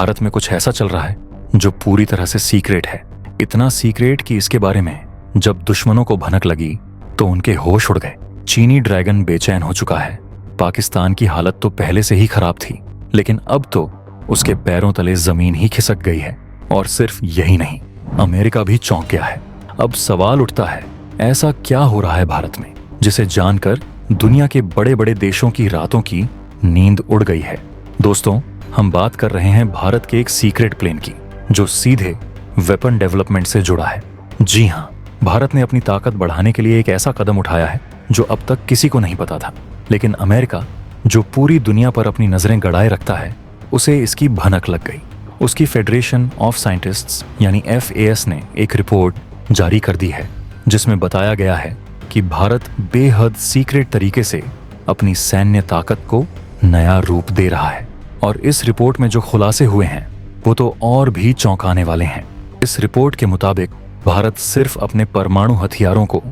भारत में कुछ ऐसा चल रहा है जो पूरी तरह से सीक्रेट है। इतना सीक्रेट कि इसके बारे में जब दुश्मनों को भनक लगी तो उनके होश उड़ गए। चीनी ड्रैगन बेचैन हो चुका है। पाकिस्तान की हालत तो पहले से ही खराब थी, लेकिन अब तो उसके पैरों तले जमीन ही खिसक गई है। और सिर्फ यही नहीं, अमेरिका भी चौंक गया है। अब सवाल उठता है, ऐसा क्या हो रहा है भारत में जिसे जानकर दुनिया के बड़े बड़े देशों की रातों की नींद उड़ गई है। दोस्तों, हम बात कर रहे हैं भारत के एक सीक्रेट प्लान की जो सीधे वेपन डेवलपमेंट से जुड़ा है। जी हाँ, भारत ने अपनी ताकत बढ़ाने के लिए एक ऐसा कदम उठाया है जो अब तक किसी को नहीं पता था। लेकिन अमेरिका, जो पूरी दुनिया पर अपनी नजरें गड़ाए रखता है, उसे इसकी भनक लग गई। उसकी फेडरेशन ऑफ साइंटिस्ट्स यानी FAS ने एक रिपोर्ट जारी कर दी है जिसमें बताया गया है कि भारत बेहद सीक्रेट तरीके से अपनी सैन्य ताकत को नया रूप दे रहा है। और इस रिपोर्ट में जो खुलासे हुए हैं वो तो और भी चौंकाने वाले हैं। इस रिपोर्ट के मुताबिक भारत सिर्फ अपने परमाणु हथियारों को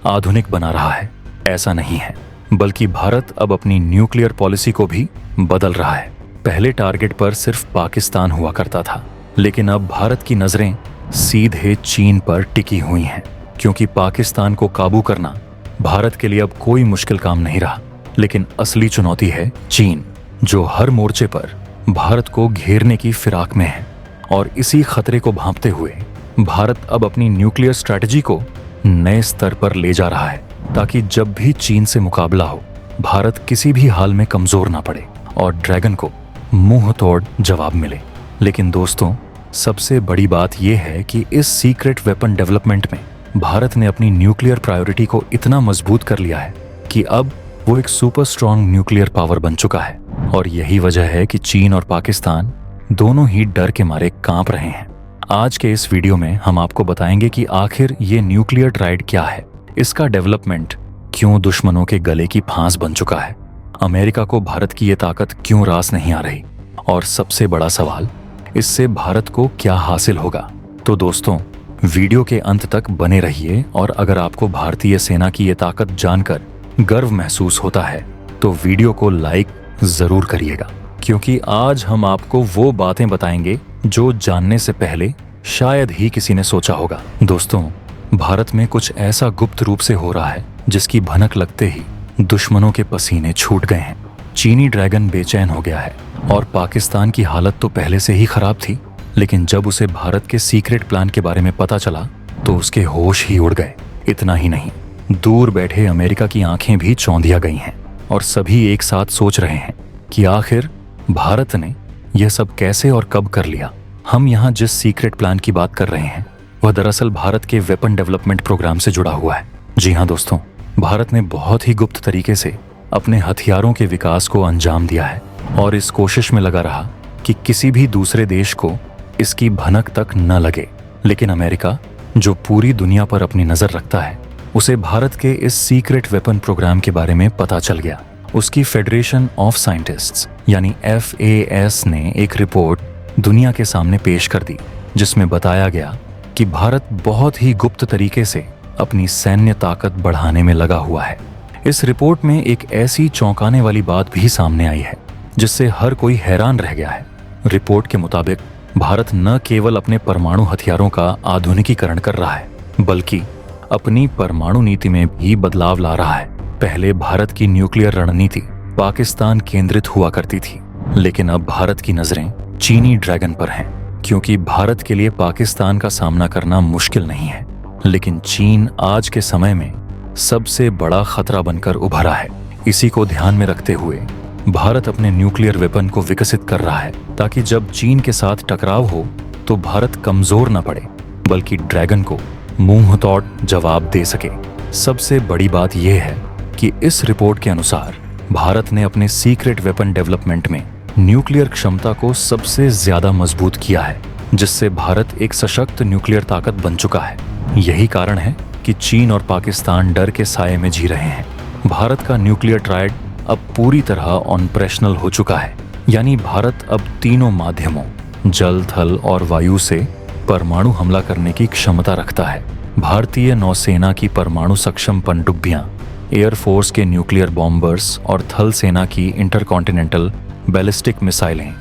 आधुनिक बना रहा है, ऐसा नहीं है, बल्कि भारत अब अपनी न्यूक्लियर पॉलिसी को भी बदल रहा है। पहले टारगेट पर सिर्फ पाकिस्तान हुआ करता था, लेकिन अब भारत की नजरें सीधे चीन पर टिकी हुई हैं, क्योंकि पाकिस्तान को काबू करना भारत के लिए अब कोई मुश्किल काम नहीं रहा। लेकिन असली चुनौती है चीन, जो हर मोर्चे पर भारत को घेरने की फिराक में है। और इसी खतरे को भांपते हुए भारत अब अपनी न्यूक्लियर स्ट्रैटेजी को नए स्तर पर ले जा रहा है, ताकि जब भी चीन से मुकाबला हो, भारत किसी भी हाल में कमजोर ना पड़े और ड्रैगन को मुंह तोड़ जवाब मिले। लेकिन दोस्तों, सबसे बड़ी बात यह है कि इस सीक्रेट वेपन डेवलपमेंट में भारत ने अपनी न्यूक्लियर प्रायोरिटी को इतना मजबूत कर लिया है कि अब वो एक सुपर स्ट्रॉन्ग न्यूक्लियर पावर बन चुका है। और यही वजह है कि चीन और पाकिस्तान दोनों ही डर के मारे कांप रहे हैं। आज के इस वीडियो में हम आपको बताएंगे कि आखिर ये न्यूक्लियर ट्राइड क्या है, इसका डेवलपमेंट क्यों दुश्मनों के गले की फांस बन चुका है, अमेरिका को भारत की ये ताकत क्यों रास नहीं आ रही, और सबसे बड़ा सवाल, इससे भारत को क्या हासिल होगा। तो दोस्तों, वीडियो के अंत तक बने रहिए। और अगर आपको भारतीय सेना की ये ताकत जानकर गर्व महसूस होता है तो वीडियो को लाइक जरूर करिएगा, क्योंकि आज हम आपको वो बातें बताएंगे जो जानने से पहले शायद ही किसी ने सोचा होगा। दोस्तों, भारत में कुछ ऐसा गुप्त रूप से हो रहा है जिसकी भनक लगते ही दुश्मनों के पसीने छूट गए हैं। चीनी ड्रैगन बेचैन हो गया है और पाकिस्तान की हालत तो पहले से ही खराब थी, लेकिन जब उसे भारत के सीक्रेट प्लान के बारे में पता चला तो उसके होश ही उड़ गए। इतना ही नहीं, दूर बैठे अमेरिका की आंखें भी चौंधिया गई हैं और सभी एक साथ सोच रहे हैं कि आखिर भारत ने यह सब कैसे और कब कर लिया। हम यहाँ जिस सीक्रेट प्लान की बात कर रहे हैं वह दरअसल भारत के वेपन डेवलपमेंट प्रोग्राम से जुड़ा हुआ है। जी हाँ दोस्तों, भारत ने बहुत ही गुप्त तरीके से अपने हथियारों के विकास को अंजाम दिया है और इस कोशिश में लगा रहा कि किसी भी दूसरे देश को इसकी भनक तक न लगे। लेकिन अमेरिका, जो पूरी दुनिया पर अपनी नजर रखता है, उसे भारत के इस सीक्रेट वेपन प्रोग्राम के बारे में पता चल गया। उसकी फेडरेशन ऑफ साइंटिस्ट्स यानी FAS ने एक रिपोर्ट दुनिया के सामने पेश कर दी जिसमें बताया गया कि भारत बहुत ही गुप्त तरीके से अपनी सैन्य ताकत बढ़ाने में लगा हुआ है। इस रिपोर्ट में एक ऐसी चौंकाने वाली बात भी सामने आई है जिससे हर कोई हैरान रह गया है। रिपोर्ट के मुताबिक भारत न केवल अपने परमाणु हथियारों का आधुनिकीकरण कर रहा है, बल्कि अपनी परमाणु नीति में भी बदलाव ला रहा है। पहले भारत की न्यूक्लियर रणनीति पाकिस्तान केंद्रित हुआ करती थी, लेकिन अब भारत की नजरें चीनी ड्रैगन पर हैं, क्योंकि भारत के लिए पाकिस्तान का सामना करना मुश्किल नहीं है, लेकिन चीन आज के समय में सबसे बड़ा खतरा बनकर उभरा है। इसी को ध्यान में रखते हुए भारत अपने न्यूक्लियर वेपन को विकसित कर रहा है, ताकि जब चीन के साथ टकराव हो तो भारत कमजोर न पड़े, बल्कि ड्रैगन को मुंह तोड़ जवाब दे सके। सबसे बड़ी बात यह है कि इस रिपोर्ट के अनुसार भारत ने अपने सीक्रेट वेपन डेवलपमेंट में न्यूक्लियर क्षमता को सबसे ज्यादा मजबूत किया है, जिससे भारत एक सशक्त न्यूक्लियर ताकत बन चुका है। यही कारण है कि चीन और पाकिस्तान डर के साये में जी रहे हैं। भारत का न्यूक्लियर ट्रायड अब पूरी तरह ऑपरेशनल हो चुका है, यानी भारत अब तीनों माध्यमों जल, थल और वायु से परमाणु हमला करने की क्षमता रखता है। भारतीय नौसेना की परमाणु सक्षम पनडुब्बियां, एयरफोर्स के न्यूक्लियर बॉम्बर्स और थल सेना की इंटरकॉन्टिनेंटल बैलिस्टिक मिसाइलें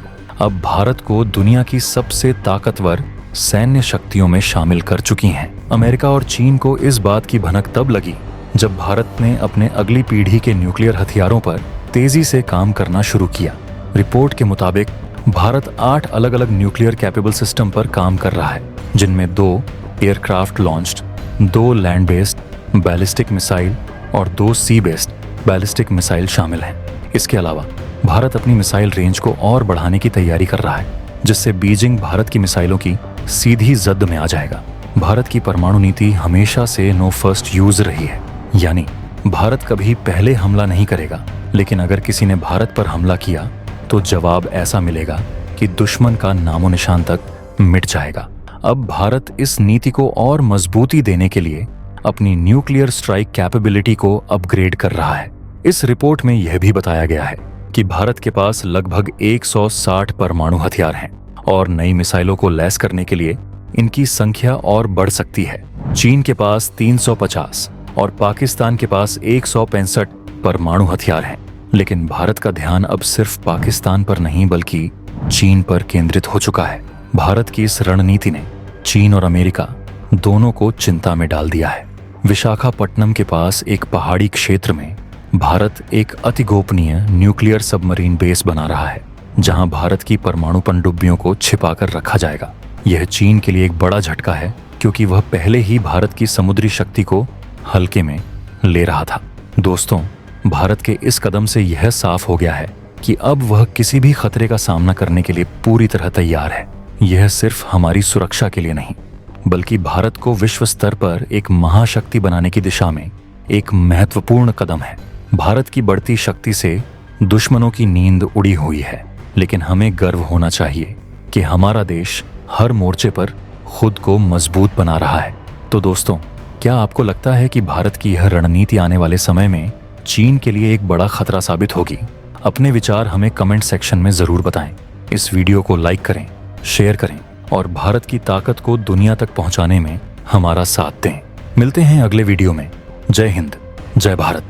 अब भारत को दुनिया की सबसे ताकतवर सैन्य शक्तियों में शामिल कर चुकी हैं। अमेरिका और चीन को इस बात की भनक तब लगी जब भारत ने अपने अगली पीढ़ी के न्यूक्लियर हथियारों पर तेजी से काम करना शुरू किया। रिपोर्ट के मुताबिक भारत 8 अलग अलग न्यूक्लियर कैपेबल सिस्टम पर काम कर रहा है, जिनमें 2 aircraft launched, 2 land based ballistic missile और 2 सी बेस्ड बैलिस्टिक मिसाइल शामिल हैं। इसके अलावा भारत अपनी मिसाइल रेंज को और बढ़ाने की तैयारी कर रहा है, जिससे बीजिंग भारत की मिसाइलों की सीधी जद में आ जाएगा। भारत की परमाणु नीति हमेशा से नो फर्स्ट यूज रही है, यानी भारत कभी पहले हमला नहीं करेगा, लेकिन अगर किसी ने भारत पर हमला किया तो जवाब ऐसा मिलेगा कि दुश्मन का नामो निशान तक मिट जाएगा। अब भारत इस नीति को और मजबूती देने के लिए अपनी न्यूक्लियर स्ट्राइक कैपेबिलिटी को अपग्रेड कर रहा है। इस रिपोर्ट में यह भी बताया गया है कि भारत के पास लगभग 160 परमाणु हथियार हैं और नई मिसाइलों को लैस करने के लिए इनकी संख्या और बढ़ सकती है। चीन के पास 350 और पाकिस्तान के पास 165 परमाणु हथियार हैं, लेकिन भारत का ध्यान अब सिर्फ पाकिस्तान पर नहीं बल्कि चीन पर केंद्रित हो चुका है। भारत की इस रणनीति ने चीन और अमेरिका दोनों को चिंता में डाल दिया है। विशाखापट्टनम के पास एक पहाड़ी क्षेत्र में भारत एक अति गोपनीय न्यूक्लियर सबमरीन बेस बना रहा है, जहां भारत की परमाणु पनडुब्बियों को छिपाकर रखा जाएगा। यह चीन के लिए एक बड़ा झटका है, क्योंकि वह पहले ही भारत की समुद्री शक्ति को हल्के में ले रहा था। दोस्तों, भारत के इस कदम से यह साफ हो गया है कि अब वह किसी भी खतरे का सामना करने के लिए पूरी तरह तैयार है। यह सिर्फ हमारी सुरक्षा के लिए नहीं, बल्कि भारत को विश्व स्तर पर एक महाशक्ति बनाने की दिशा में एक महत्वपूर्ण कदम है। भारत की बढ़ती शक्ति से दुश्मनों की नींद उड़ी हुई है, लेकिन हमें गर्व होना चाहिए कि हमारा देश हर मोर्चे पर खुद को मजबूत बना रहा है। तो दोस्तों, क्या आपको लगता है कि भारत की यह रणनीति आने वाले समय में चीन के लिए एक बड़ा खतरा साबित होगी? अपने विचार हमें कमेंट सेक्शन में जरूर बताएं। इस वीडियो को लाइक करें, शेयर करें और भारत की ताकत को दुनिया तक पहुंचाने में हमारा साथ दें। मिलते हैं अगले वीडियो में। जय हिंद, जय भारत।